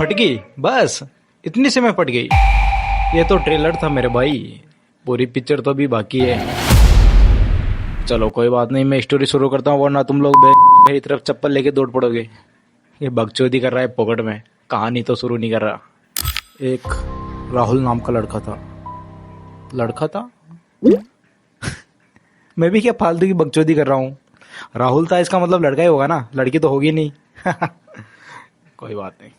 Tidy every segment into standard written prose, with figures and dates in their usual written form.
फट गई बस, इतनी से मैं फट गई। ये तो ट्रेलर था मेरे भाई, पूरी पिक्चर तो अभी बाकी है। चलो कोई बात नहीं, मैं स्टोरी शुरू करता हूँ, वरना तुम लोग मेरी तरफ चप्पल लेके दौड़ पड़ोगे। ये बकचोदी कर रहा है पॉकेट में, कहानी तो शुरू नहीं कर रहा। एक राहुल नाम का लड़का था मैं भी क्या फालतू की बकचोदी कर रहा हूँ। राहुल था इसका मतलब लड़का ही होगा ना, लड़की तो होगी नहीं। कोई बात नहीं।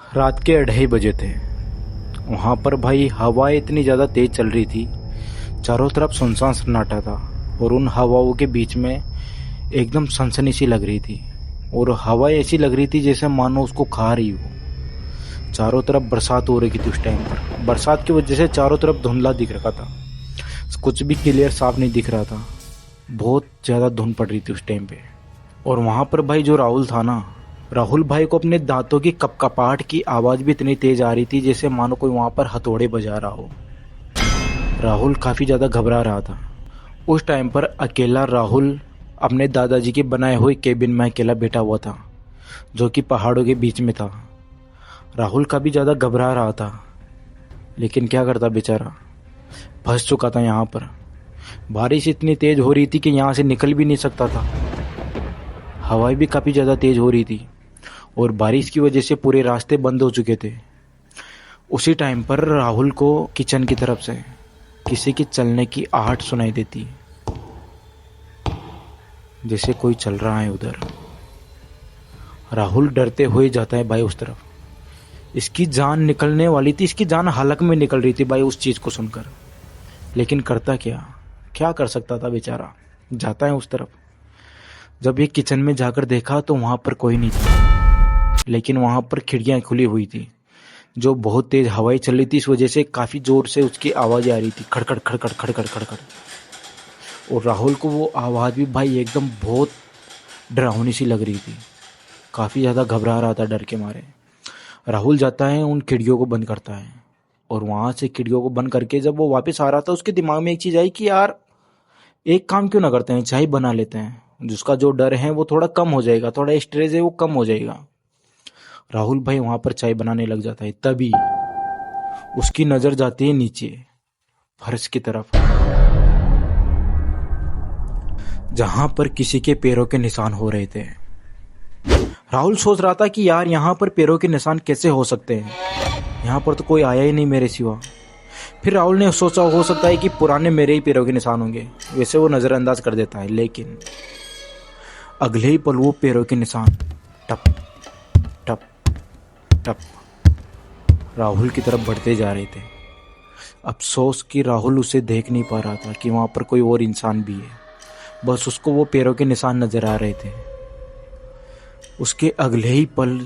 रात के 2:30 बजे थे। वहाँ पर भाई हवा इतनी ज़्यादा तेज चल रही थी, चारों तरफ सुनसान सन्नाटा था और उन हवाओं के बीच में एकदम सनसनी सी लग रही थी और हवा ऐसी लग रही थी जैसे मानो उसको खा रही हो। चारों तरफ बरसात हो रही थी उस टाइम पर। बरसात की वजह से चारों तरफ धुंधला दिख रखा था, कुछ भी क्लियर साफ नहीं दिख रहा था। बहुत ज़्यादा धुंध पड़ रही थी उस टाइम पे। और वहाँ पर भाई जो राहुल था ना, राहुल भाई को अपने दांतों की कपकपाहट की आवाज़ भी इतनी तेज आ रही थी जैसे मानो कोई वहाँ पर हथौड़े बजा रहा हो। राहुल काफ़ी ज़्यादा घबरा रहा था। उस टाइम पर अकेला राहुल अपने दादाजी के बनाए हुए केबिन में अकेला बैठा हुआ था, जो कि पहाड़ों के बीच में था। राहुल काफ़ी ज़्यादा घबरा रहा था, लेकिन क्या करता बेचारा, फंस चुका था यहाँ पर। बारिश इतनी तेज़ हो रही थी कि यहाँ से निकल भी नहीं सकता था। हवाएं भी काफ़ी ज़्यादा तेज़ हो रही थी और बारिश की वजह से पूरे रास्ते बंद हो चुके थे। उसी टाइम पर राहुल को किचन की तरफ से किसी के चलने की आहट सुनाई देती, जैसे कोई चल रहा है उधर। राहुल डरते हुए जाता है भाई उस तरफ। इसकी जान निकलने वाली थी, इसकी जान हलक में निकल रही थी भाई उस चीज़ को सुनकर। लेकिन करता क्या कर सकता था बेचारा। जाता है उस तरफ। जब ये किचन में जाकर देखा तो वहाँ पर कोई नहीं था, लेकिन वहाँ पर खिड़कियाँ खुली हुई थी, जो बहुत तेज़ हवाएं चल रही थी। इस वजह से काफ़ी ज़ोर से उसकी आवाज़ें आ रही थी, खड़खड़ खड़खड़ खड़खड़ खड़खड़। और राहुल को वो आवाज़ भी भाई एकदम बहुत डरावनी सी लग रही थी। काफ़ी ज़्यादा घबरा रहा था डर के मारे। राहुल जाता है, उन खिड़कियों को बंद करता है और वहाँ से खिड़कियों को बंद करके जब वो वापस आ रहा था, उसके दिमाग में एक चीज़ आई कि यार एक काम क्यों ना करते हैं, चाय बना लेते हैं। जिसका जो डर है वो थोड़ा कम हो जाएगा, थोड़ा स्ट्रेस है वो कम हो जाएगा। राहुल भाई वहाँ पर चाय बनाने लग जाता है। तभी उसकी नज़र जाती है नीचे फर्श की तरफ, जहाँ पर किसी के पैरों के निशान हो रहे थे। राहुल सोच रहा था कि यार यहाँ पर पैरों के निशान कैसे हो सकते हैं, यहाँ पर तो कोई आया ही नहीं मेरे सिवा। फिर राहुल ने सोचा हो सकता है कि पुराने मेरे ही पैरों के निशान होंगे, वैसे वो नज़रअंदाज कर देता है। लेकिन अगले ही पल वो पैरों के निशान टप टप टप राहुल की तरफ बढ़ते जा रहे थे। अफसोस कि राहुल उसे देख नहीं पा रहा था कि वहाँ पर कोई और इंसान भी है, बस उसको वो पैरों के निशान नज़र आ रहे थे। उसके अगले ही पल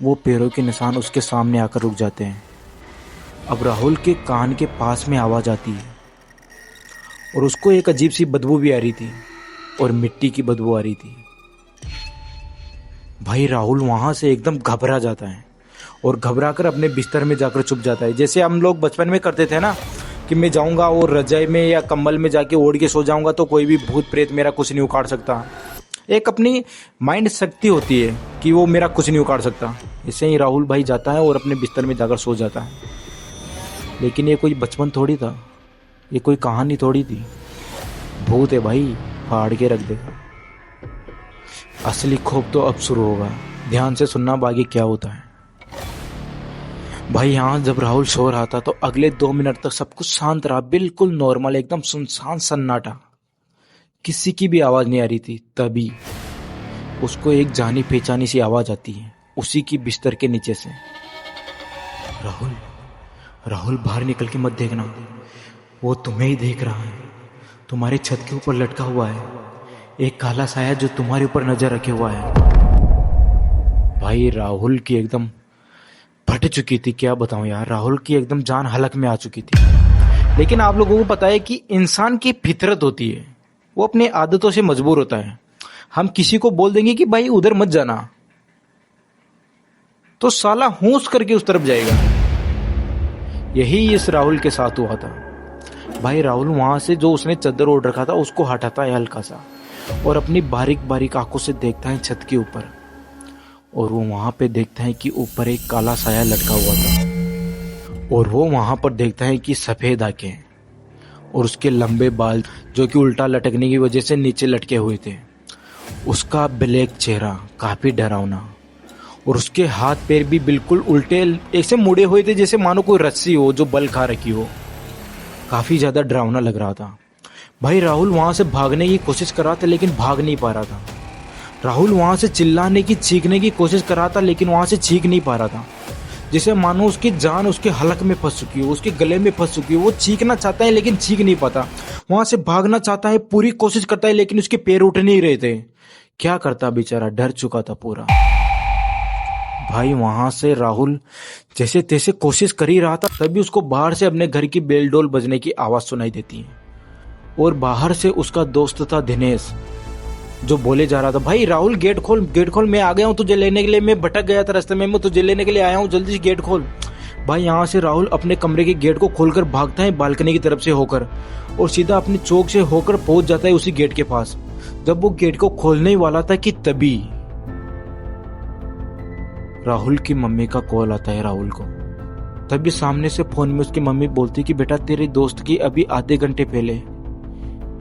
वो पैरों के निशान उसके सामने आकर रुक जाते हैं। अब राहुल के कान के पास में आवाज़ आती है और उसको एक अजीब सी बदबू भी आ रही थी और मिट्टी की बदबू आ रही थी। भाई राहुल वहाँ से एकदम घबरा जाता है और घबराकर अपने बिस्तर में जाकर छुप जाता है। जैसे हम लोग बचपन में करते थे ना, कि मैं जाऊँगा और रजाई में या कंबल में जाके ओढ़ के सो जाऊँगा तो कोई भी भूत प्रेत मेरा कुछ नहीं उखाड़ सकता। एक अपनी माइंड शक्ति होती है कि वो मेरा कुछ नहीं उखाड़ सकता। इससे ही राहुल भाई जाता है और अपने बिस्तर में जाकर सो जाता है। लेकिन ये कोई बचपन थोड़ी था, ये कोई कहानी थोड़ी थी। भूत है भाई, फाड़ के रख देगा। असली खौफ तो अब शुरू होगा, ध्यान से सुनना बाकी क्या होता है। भाई यहाँ जब राहुल सो रहा था तो अगले 2 मिनट तक सब कुछ शांत रहा, बिल्कुल नॉर्मल, एकदम सुनसान सन्नाटा, किसी की भी आवाज़ नहीं आ रही थी। तभी उसको एक जानी पहचानी सी आवाज़ आती है उसी की बिस्तर के नीचे से। राहुल राहुल बाहर निकल के मत देखना, वो तुम्हें ही देख रहा है। तुम्हारे छत के ऊपर लटका हुआ है एक काला साया जो तुम्हारे ऊपर नजर रखे हुआ है। भाई राहुल की एकदम फट चुकी थी, क्या बताऊं यार, राहुल की एकदम जान हलक में आ चुकी थी। लेकिन आप लोगों को पता है कि इंसान की फितरत होती है, वो अपनी आदतों से मजबूर होता है। हम किसी को बोल देंगे कि भाई उधर मत जाना, तो साला होश करके उस तरफ जाएगा। यही इस राहुल के साथ हुआ था। भाई राहुल वहां से जो उसने चादर ओढ़ रखा था उसको हटाता है हल्का सा और अपनी बारीक बारीक आंखों से देखता है छत के ऊपर। और वो वहाँ पे देखता है कि ऊपर एक काला साया लटका हुआ था, और वो वहाँ पर देखता है कि सफ़ेद आंखें और उसके लंबे बाल जो कि उल्टा लटकने की वजह से नीचे लटके हुए थे, उसका ब्लैक चेहरा काफ़ी डरावना, और उसके हाथ पैर भी बिल्कुल उल्टे ऐसे मुड़े हुए थे जैसे मानो कोई रस्सी हो जो बल खा रखी हो। काफ़ी ज़्यादा डरावना लग रहा था। भाई राहुल वहाँ से भागने की कोशिश कर रहा था लेकिन भाग नहीं पा रहा था। राहुल वहाँ से चिल्लाने की चीखने की कोशिश कर रहा था लेकिन वहाँ से चीख नहीं पा रहा था, जैसे मानो उसकी जान उसके हलक में फंस चुकी हो, उसके गले में फंस चुकी हो। वो चीखना चाहता है लेकिन चीख नहीं पाता, वहाँ से भागना चाहता है, पूरी कोशिश करता है लेकिन उसके पैर उठ नहीं रहे थे। क्या करता बेचारा, डर चुका था पूरा। भाई वहां से राहुल जैसे तैसे कोशिश कर ही रहा था, तभी उसको बाहर से अपने घर की बेल डोल बजने की आवाज सुनाई देती है, और बाहर से उसका दोस्त था दिनेश जो बोले जा रहा था, भाई राहुल गेट खोल, मैं आ गया हूँ तुझे लेने के लिए, मैं भटक गया था रास्ते में, मैं तुझे लेने के लिए आया हूँ, जल्दी से गेट खोल। भाई यहाँ से राहुल अपने कमरे के गेट को खोलकर भागता है बालकनी की तरफ से होकर, और सीधा अपनी चौक से होकर पहुंच जाता है उसी गेट के पास। जब वो गेट को खोलने ही वाला था कि तभी राहुल की मम्मी का कॉल आता है राहुल को। तभी सामने से फोन में उसकी मम्मी बोलती कि बेटा तेरे दोस्त की अभी आधे घंटे पहले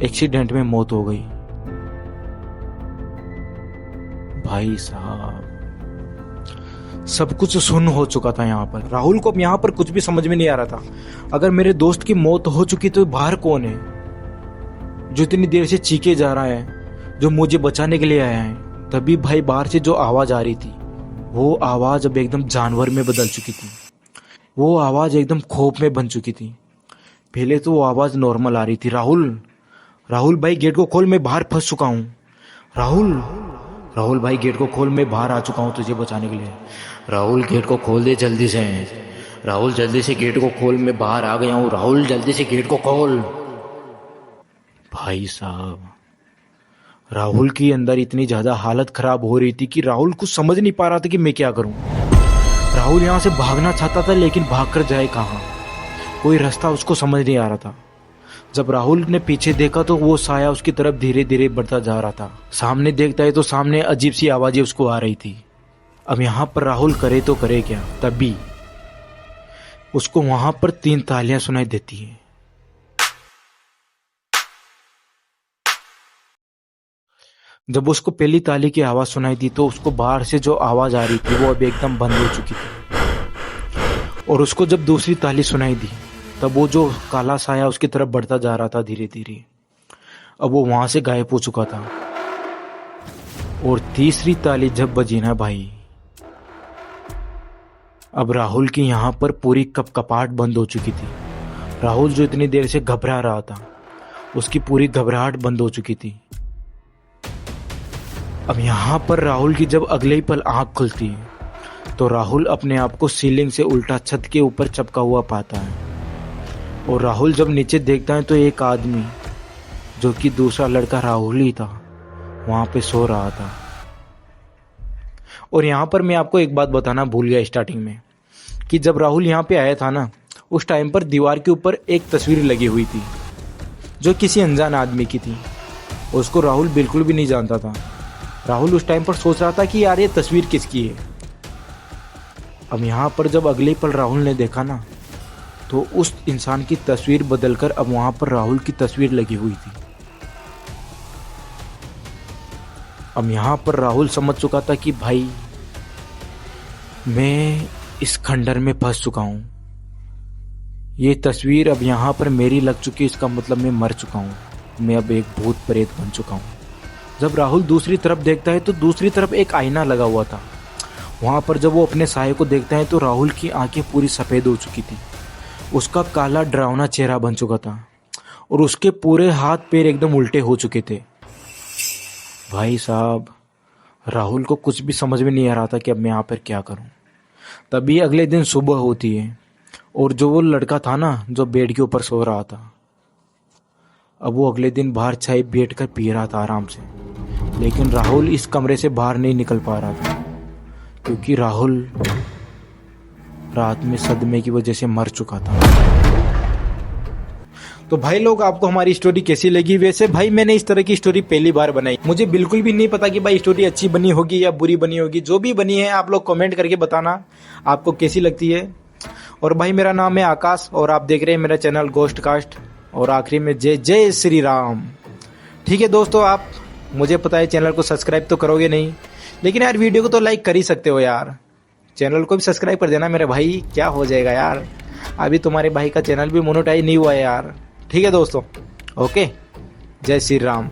एक्सीडेंट में मौत हो गई। भाई साहब सब कुछ सुन्न हो चुका था यहाँ पर। राहुल को अब यहाँ पर कुछ भी समझ में नहीं आ रहा था। अगर मेरे दोस्त की मौत हो चुकी तो बाहर कौन है जो इतनी देर से चीखे जा रहा है, जो मुझे बचाने के लिए आया है। तभी भाई बाहर से जो आवाज आ रही थी वो आवाज अब एकदम जानवर में बदल चुकी थी, वो आवाज एकदम खौफ में बन चुकी थी। पहले तो वो आवाज नॉर्मल आ रही थी, राहुल भाई गेट को खोल, मैं बाहर फंस चुका हूँ। राहुल भाई गेट को खोल, मैं बाहर आ चुका हूँ तुझे बचाने के लिए। राहुल गेट को खोल दे जल्दी से, राहुल जल्दी से गेट को खोल, मैं बाहर आ गया हूँ, राहुल जल्दी से गेट को खोल। भाई साहब राहुल की अंदर इतनी ज्यादा हालत खराब हो रही थी कि राहुल कुछ समझ नहीं पा रहा था कि मैं क्या करूं। राहुल यहाँ से भागना चाहता था लेकिन भागकर जाए कहाँ, कोई रास्ता उसको समझ नहीं आ रहा था। जब राहुल ने पीछे देखा तो वो साया उसकी तरफ धीरे धीरे बढ़ता जा रहा था। सामने देखता है तो सामने अजीब सी आवाजें उसको आ रही थी। अब यहाँ पर राहुल करे तो करे क्या, तभी उसको वहां पर 3 तालियां सुनाई देती है। जब उसको पहली ताली की आवाज सुनाई दी तो उसको बाहर से जो आवाज आ रही थी वो अब एकदम बंद हो चुकी थी, और उसको जब दूसरी ताली सुनाई दी तब वो जो काला साया उसकी तरफ बढ़ता जा रहा था धीरे धीरे, अब वो वहां से गायब हो चुका था। और तीसरी ताली जब बजी ना भाई, अब राहुल की यहाँ पर पूरी कपकपाहट बंद हो चुकी थी। राहुल जो इतनी देर से घबरा रहा था उसकी पूरी घबराहट बंद हो चुकी थी। अब यहाँ पर राहुल की जब अगले ही पल आंख खुलती है तो राहुल अपने आप को सीलिंग से उल्टा छत के ऊपर चिपका हुआ पाता है, और राहुल जब नीचे देखता है तो एक आदमी जो कि दूसरा लड़का राहुल ही था वहां पे सो रहा था। और यहाँ पर मैं आपको एक बात बताना भूल गया स्टार्टिंग में कि जब राहुल यहाँ पे आया था ना, उस टाइम पर दीवार के ऊपर एक तस्वीर लगी हुई थी जो किसी अनजान आदमी की थी। उसको राहुल बिल्कुल भी नहीं जानता था। राहुल उस टाइम पर सोच रहा था कि यार ये तस्वीर किसकी है। अब यहाँ पर जब अगले पल राहुल ने देखा ना तो उस इंसान की तस्वीर बदलकर अब वहां पर राहुल की तस्वीर लगी हुई थी। अब यहाँ पर राहुल समझ चुका था कि भाई मैं इस खंडर में फंस चुका हूं, ये तस्वीर अब यहाँ पर मेरी लग चुकी है, इसका मतलब मैं मर चुका हूँ, मैं अब एक भूत प्रेत बन चुका हूँ। जब राहुल दूसरी तरफ देखता है तो दूसरी तरफ एक आईना लगा हुआ था। वहां पर जब वो अपने साये को देखता है तो राहुल की आंखें पूरी सफेद हो चुकी थी, उसका काला डरावना चेहरा बन चुका था, और उसके पूरे हाथ पैर एकदम उल्टे हो चुके थे। भाई साहब राहुल को कुछ भी समझ में नहीं आ रहा था कि अब मैं यहाँ पर क्या करूं। तभी अगले दिन सुबह होती है और जो वो लड़का था ना जो बेड के ऊपर सो रहा था, अब वो अगले दिन बाहर चाय बैठ कर पी रहा था आराम से, लेकिन राहुल इस कमरे से बाहर नहीं निकल पा रहा था क्योंकि राहुल रात में सदमे की वजह से मर चुका था। तो भाई लोग आपको हमारी स्टोरी कैसी लगी? वैसे भाई मैंने इस तरह की स्टोरी पहली बार बनाई, मुझे बिल्कुल भी नहीं पता कि भाई स्टोरी अच्छी बनी होगी या बुरी बनी होगी। जो भी बनी है आप लोग कमेंट करके बताना आपको कैसी लगती है। और भाई मेरा नाम है आकाश और आप देख रहे हैं मेरा चैनल गोस्ट कास्ट। और आखिरी में जय जय श्री राम। ठीक है दोस्तों, आप मुझे पता है चैनल को सब्सक्राइब तो करोगे नहीं, लेकिन यार वीडियो को तो लाइक कर ही सकते हो यार। चैनल को भी सब्सक्राइब कर देना मेरे भाई, क्या हो जाएगा यार, अभी तुम्हारे भाई का चैनल भी मोनेटाइज नहीं हुआ है यार। ठीक है दोस्तों, ओके, जय श्री राम।